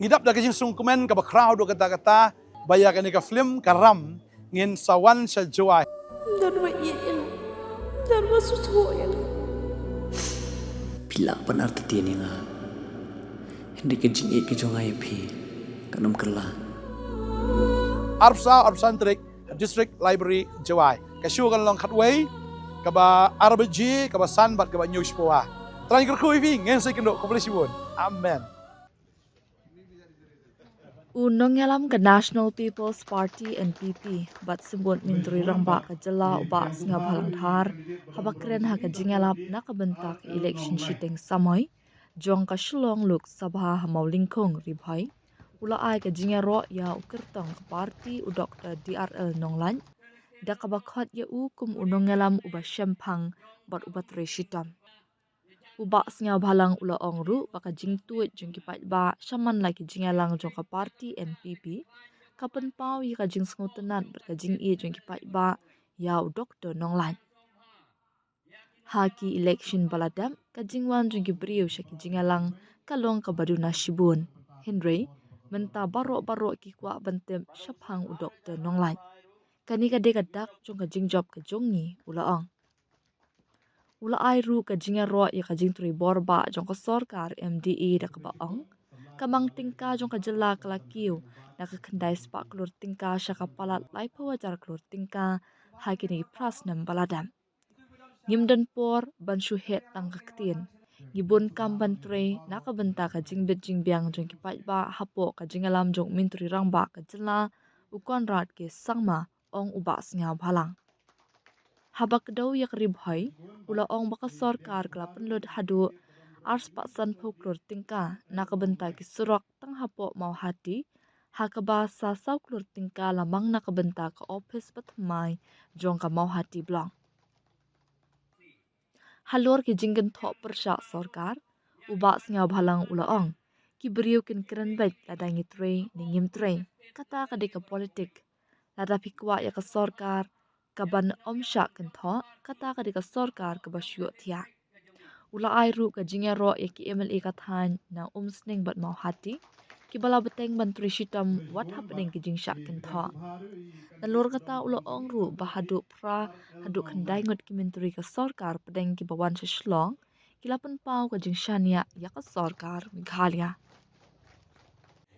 Ngidap da kajing sungkumen ka bakraw do kata-kata baya ka ni ka film karam ngin sawan sa joy. Dan wa iyan. Dan wa susuyan. Pila benar tetian nga. Hindi ka jingit ka jong ayapi. Kanam kala. Arpsantrik District Library Joy. Kasyugan lang katway kaba RBG kaba sanbat kaba news po ha. Try kerkuy ngin sa kendo komplisibon. Amen. Unong yalam ke National People's Party NPP bat sebut menteri rangba ke jela uba singa balang thar habakren ha ke jingalap na ke bentak election shooting samoi jong ka shulong luk sabha hamau lingkong ribhai ula ai ke jingaro ya ukirtong ke parti u Dr. DRL Nonglan da ka bakhot ya u kum unong yalam uba shempang bat ubat reshitam Uba singa balang ula ongru baka jing tuit jong kipat ba shaman lagi jingalang jong ka parti NPP kapen pau yi ka jing smutenat berka jing i jong kipat ba yau Dr. Nonglan haki election baladam ka jingwan jong kibriu syaki jingalang kalong ka baduna shibun Henry menta barok ki kwa bentem syapang u Dr. Nonglan kani ka dekadak jong ka jingjob ka jongi ula ong Ula airu ka jingaro ya ka jingturi borba jong ka sorkar MDE da ka baong. Kamang tingka jong ka jela kalakiu na ka kendai sepak kelur tingka syaka palat lai pawajar kelur tingka haki ni prasnam baladam. Ngimdan por ban syuhet tang kaktin. Ngibun kam bantre na ka benta ka jingbit jingbiang jong kipat ba hapo ka jingalam jong minturi rangba ka jela ukon rat ke sangma ong ubak singa balang. Habak daw yak ribhoy, ula ong baka sorkar kelapan lod hadu, ars paksan folklor tingka, nakabenta ki surok tang hapo mau hati, hakaba sa sauklor tingka lamang nakabenta ka office patmai, jong ka mau hati blong. Halor ki jinggan thok persyak sorkar, ubak singa balang ula ong, ki beriu kin keren bet ladangi tre, ningim tre, kata kadika politik, lada pikwa yak sorkar, kaban omsyak kentho kata kadika sorkar kabasyuk tiak. Ula airu ka jingero ya ki MLA kathan na sning bat mau hati ki bala beteng bantri shitam what happening ki jingsyak kentho. Nalur kata ula ongru bahaduk pra haduk kendai ngot ki menteri ka sorkar pedeng ki bawan seshlong ki lapan pau ka jingshania ya ka sorkar Meghalaya.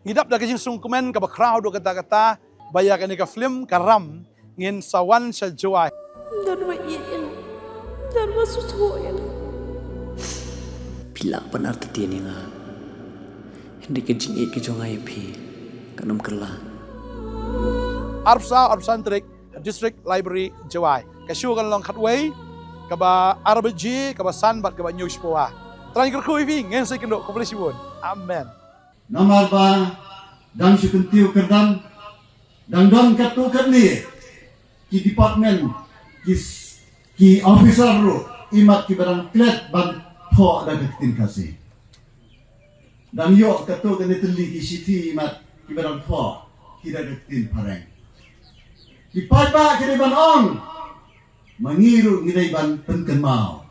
Ngidap da kajing sungkumen ka bakraw do kata-kata baya ka ni ka film karam ngin sawan sa joy. Dan wa iyan. Dan wa susuyan. Pila benar tetian nga. Hindi ka jingit ka jong ayapi. Kanam kala. Arpsantrik District Library Joy. Kasyugan lang katway kaba RBG kaba sanbat kaba news po ha. Try kerkuy ngin sa kendo komplisibon. Amen. Nomor ba dan sukentiu kerdam dan don katu kerni ki department ki officer ro imat ki barang klet ban tho da ketin kasi dan yo katu kene teli ki city imat ki barang tho ki da ketin pareng ki papa ki ban on mangiru ngidai ban penken mau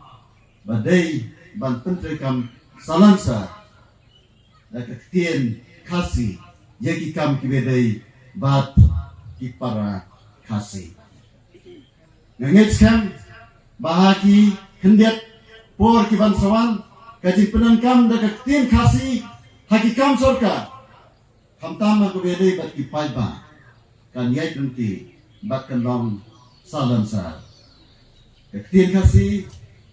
badai ban pentrekam salansa da ketin kasi yaki kam ki bedai bat ki para kasi ngangetskan bahaki hendet por ki bansawan kaji penankam da ketin kasi haki kam sorka hamtama ko bedai bat ki paiba kan yai tunti bat kendong salansa ketin kasi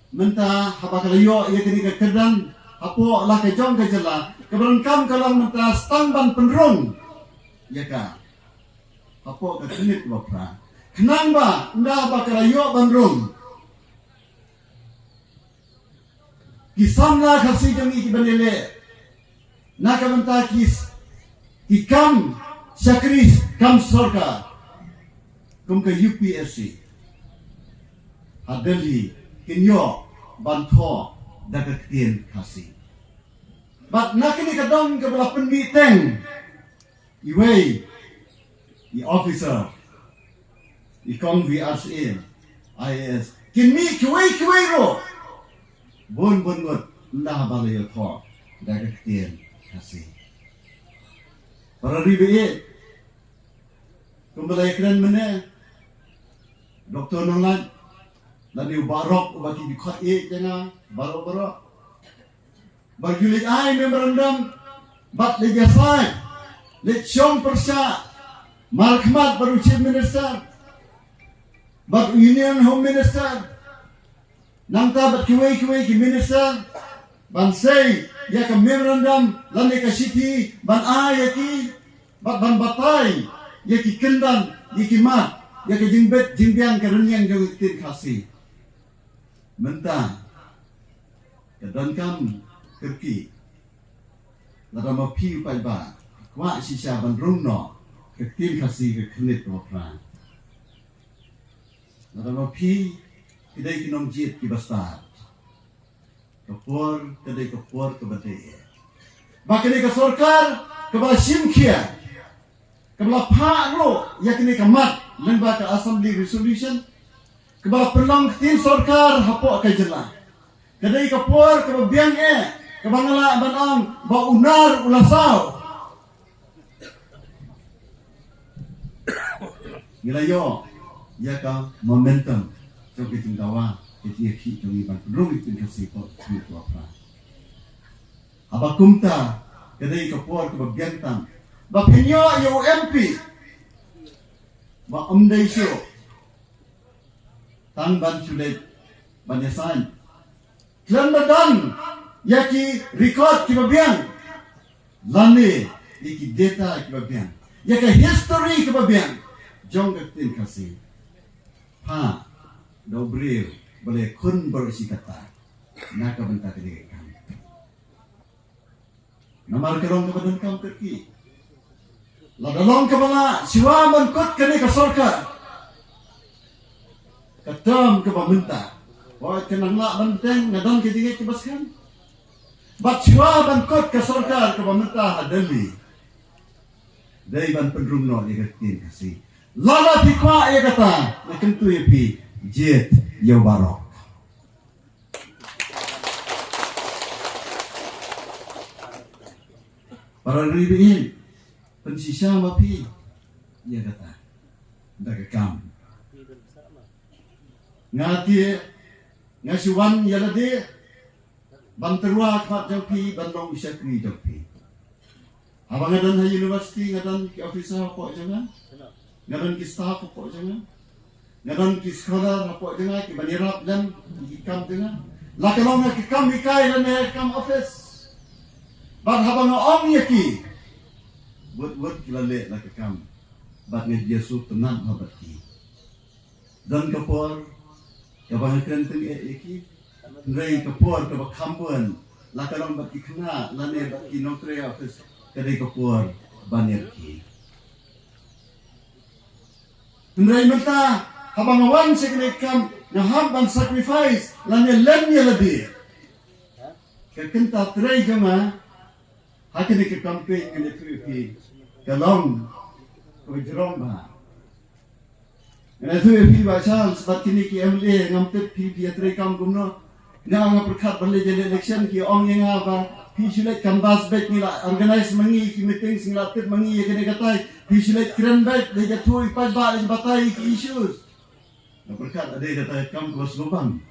menta habakalayo ya kini ka kedan apo la ke jong ke jela keberangkam kalang menta stangban penrong ya ka apo ka kenit bapra kenang ba nda bakalayo bandrong kisamla kasi jangi ki banele naka menta ikam sakris kam sorka kum ka UPSC adeli kinyo banto dagagtin kasi but nakini kadong kabala penmiteng iway i officer ikong VRC IAS kinmi kiway ro bon ngot na balayo to dagagtin kasi para ribe kembali keren mana doktor nonglan lani barok bagi dikhat jangan barok bagi ai memorandum bat liga sai let syong persa malkmat baru chief minister bat union home minister nangta bat kiwai ki minister ban say ya ka memorandum lani ka city ban ai ki bat ban batai ya ki kendan ya ki mat ya ka jingbet jingbiang ka renyang ka tin khasi mentang ka dan kam kerki lada ma pi pai ba kwa sisa ban rung no ka tin khasi ka khnit to pra lada ma pi kidai ki nom jit ki basta kapor kadai kapor ka bate bakini ka sarkar ka ba simkhia Kebala Pak Ro, yakni kamat lembaga assembly resolution. Kebala pelang tim sarkar hapok ke jelah. Kadai kapur kebala biang kebangala banang ba unar ulasau. Gilayo, ya ka momentum cho cái chúng dawa cái khi trong iban rung itu kasih kok itu apa. Abakumta kadai kapur kebala biang tam. Bapinyo yung MP ba umday siyo tang ban sulit banyasan klandadan yaki record kibabiang lani yaki data kibabiang yaki history kibabiang jong gatin kasi pa dobril boleh kun berusi kata nak bentak ini kan namar kerong kebadan kam kerki ladalong kebala siwa mengkut kini ke sarkar ketam ke pemerintah wah kenang lak benteng ngadang ketinggi kebaskan bat siwa mengkut ke sarkar ke pemerintah adali dari ban pendrum no ya ketin kasih lala pikwa ya kata nakentu ya pi jet ya barok para ribiin pensisa mapi ya kata dagakam ngati ngasiwan yalade banterwa khat jopi bandong syakri jopi abang ngadan ha university ngadan ki officer apa jangan ngadan ki staff apa jangan ngadan ki scholar apa jangan ki banirap dan ki kam jangan lakalong ki kam ikai dan kam office bad habang ong yaki buat kila le lah kekam bat media su tenang habati dan kapor kabang keren teng eki rei kapor kabang kambuan la kalong bat kena lane bat ki nokre office kadai kapor banyer ki rei menta habang awan sekne kam ngaham ban sacrifice lane len ya lebih kekenta trei jama hakini ke campaign kene tuki kalong ko jerong ba ene tuki ba chal sebat kini ki MLA ngamtet pi atre kam gumno na nga perkhat bale je election ki ong nga ba pi sulet canvas back ni la organize mangi ki meeting sing latet mangi ye kene katai pi sulet kren back le je thui pa ba le batai ki issues na perkhat ade kata kam kos lubang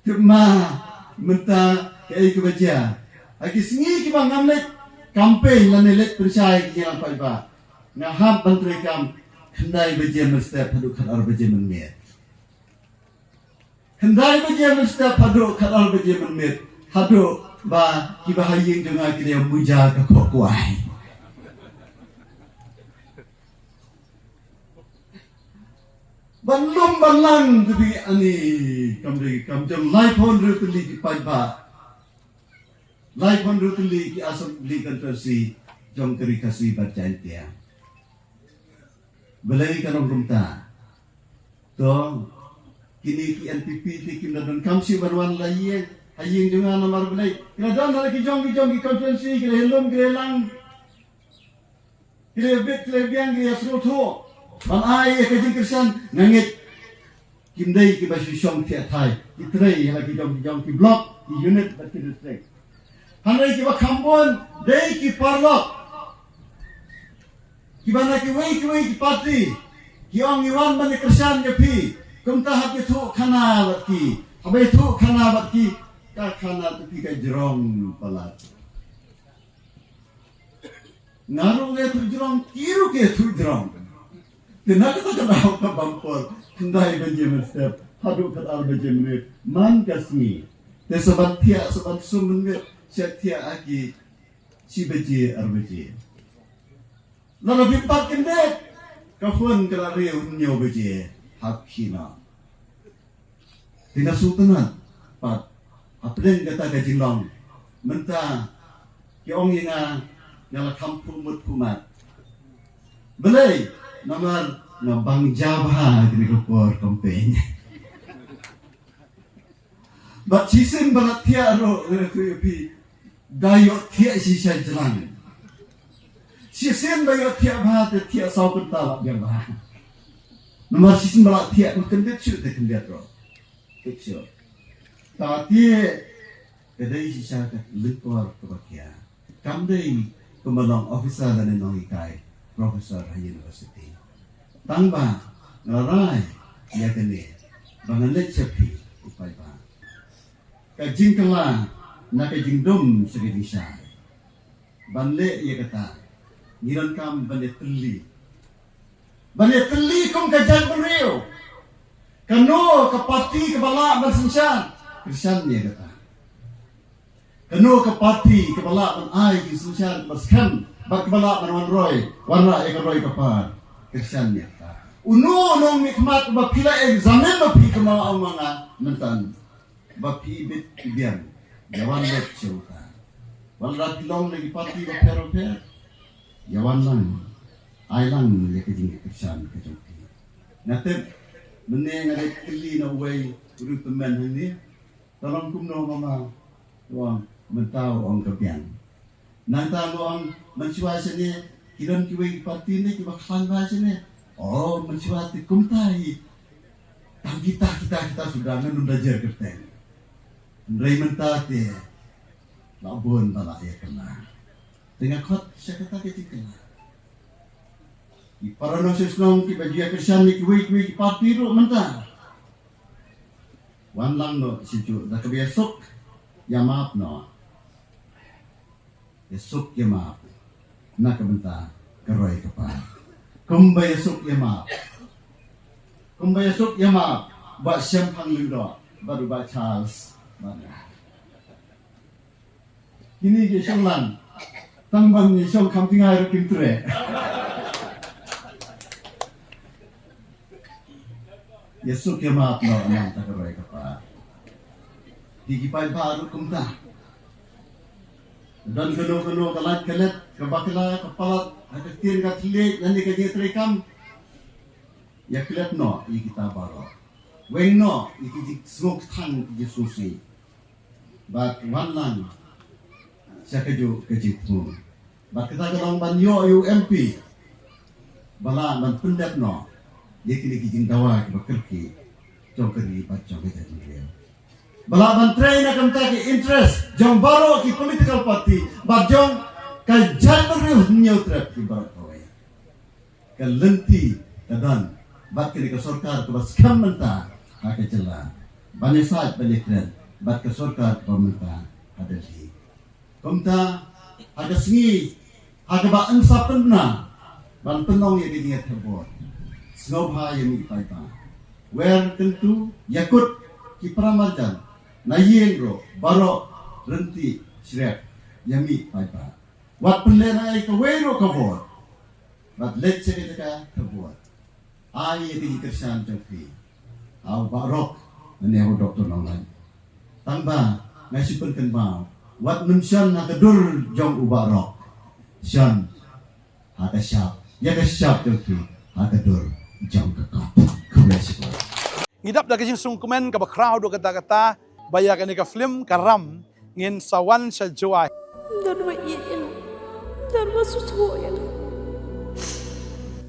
cuma menta kai ke baca Aki singi ki bang ngamlet campaign lan elek percaya ki yang pa na hab bantri kam khandai beje mesta phadu khadar beje menmet khandai beje mesta phadu khadar beje menmet hadu ba ki bahaying dengar ki dia muja ka kokwai banlum banlang tubi ani kamri kamjam life on rutli ki pa Lai pun rutuli ki assembly konferensi jong keri kasih bacain dia. Belai kanong rumta. To kini ki NPP ti kim dan kamsi barwan laye haying dengan nomor belai. Kina dan lagi jong ki konferensi ki helom ki lang. Ki bit lebiang ki asroto. Ban ai ke jing kersan ngangit kim dai ki basu syong ti atai. Ki trei lagi jong ki blok ki unit bat ki district. Hanai ki ba kambon dei ki parlok Kibana kiwei parti. Kiong iwan bani kersan ke pi. Kumta hati tu khana bat ki. Habai tu khana bat ki. Ka khana tu pi ka jerong palat. Ngaru ke tu jerong, kiru ke tu jerong. Kenapa kita kenal ke bampor? Kendai benjamin step. Hadu kat al benjamin. Man kasmi. Te sobat tia sobat sumen ke. Siap tia aki. Si beji arbeji. Lalu bimpat kendek. Kafun kelari unyo beji. Hak hina. Tina sultanat. Pat. Apren kata kajilong. Mentah. Kiong inga. Nyala kampung mut kumat. Belai. Nomor Bang Jabha kini kupor kampanye. Bat sisin barat tia ro pi dayo tia sisa jalan. Sisin dayo tia bah tia sau kental biar bah. Nomor sisin barat tia kendet cu te kendet ro. Kecil. Tapi kedai sisa ke lekor ke bakia. Kamdei kemalong officer dan nong ikai profesor university. Tangba ngarai ya kene bangan lecapi upai ba kajing kala na kajing dom sedisa banle ya kata ngiran kam banle teli kum kajang beriu kano kapati kepala bersensan krisan ya kata kano kapati kepala ban ai sensan berskan bak kepala ban roy warna ya roy kapar krisan ya Uno nong mikmat bapila examen bapi kemau amanga mentan bapi bit bian jawan let ceuta walra tilong lagi pati baper jawan lang ailang le kejing kesan kejoki natep mene ngade kili na way uru teman ini tolong kumno mama wang mentau ong kebian nanta wang mencuai sini kiran kiwe pati ni kiba khan ba sini. Oh, mencuati kumtai. Tang kita sudah menunda jar kerteng. Ndrai mentate. Labun bala ya kena. Dengan kot saya kata ke kena. Di paranosis nong ki bagi kesan ni ki parti ro mentah. Wan lang no situ dak besok ya maaf no. Besok ya maaf. Nak mentah keroi kepala. Kumbayasuk ya maaf. Buat Syampang Lindo. Baru buat Charles. Ini dia syonglan. Tangbang ni syong kamping air kintre. Yasuk ya maaf no. Anang takaroy ka pa. Digipay baru kumta. Dan gano kalat kabakala kapalat akatir katlik nani kaje trekam ya kilat no kita baro weng no iki smoke tang Yesusi bat wanlan sakajo kejitmu bat kita galang banyo UMP bala ban pendat no yekini kijing dawa bakerki jongkeri bat jongkeri dia bala ban train akan taki interest jong baro ki political party bat jong kajan beriu neutral ki barat kawai kalenti kadan bat ke sorkar ke baskam menta ka jela bani saat bani kren bat ke sorkar pemerintah ada di komta ada sengi ada ba ansap penna ban penong ye di tebor snobha ye mi paipa where tentu yakut ki pramajan nayen ro baro renti srek yami paipa wat penlena ke wero kabor bat let sege ka kabor ai di kersan tapi au barok ne ho doktor nongan tamba ngasi penken ba wat numsan na kedur jong ubarok syan hata syap ya ka syap tapi hata dur jong ka kabesi Ngidap da kajing sungkumen ka bakraw do kata-kata bayakan ka film karam ngin sawan sa joy. Dan iin. Dan masusuyan.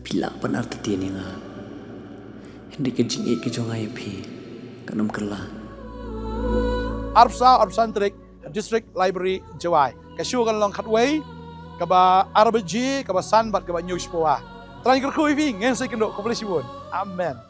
Bila benar tetian nga. Hindi kajing ikijong ay pi. Kanam kerla. Arpsa Arpsantrik District Library Jawai. Kasyu kan long khatway kaba RBG, kaba Sanbat, kaba News po Try kerkui vi ngen sai kendo ko boleh sibun. Amen.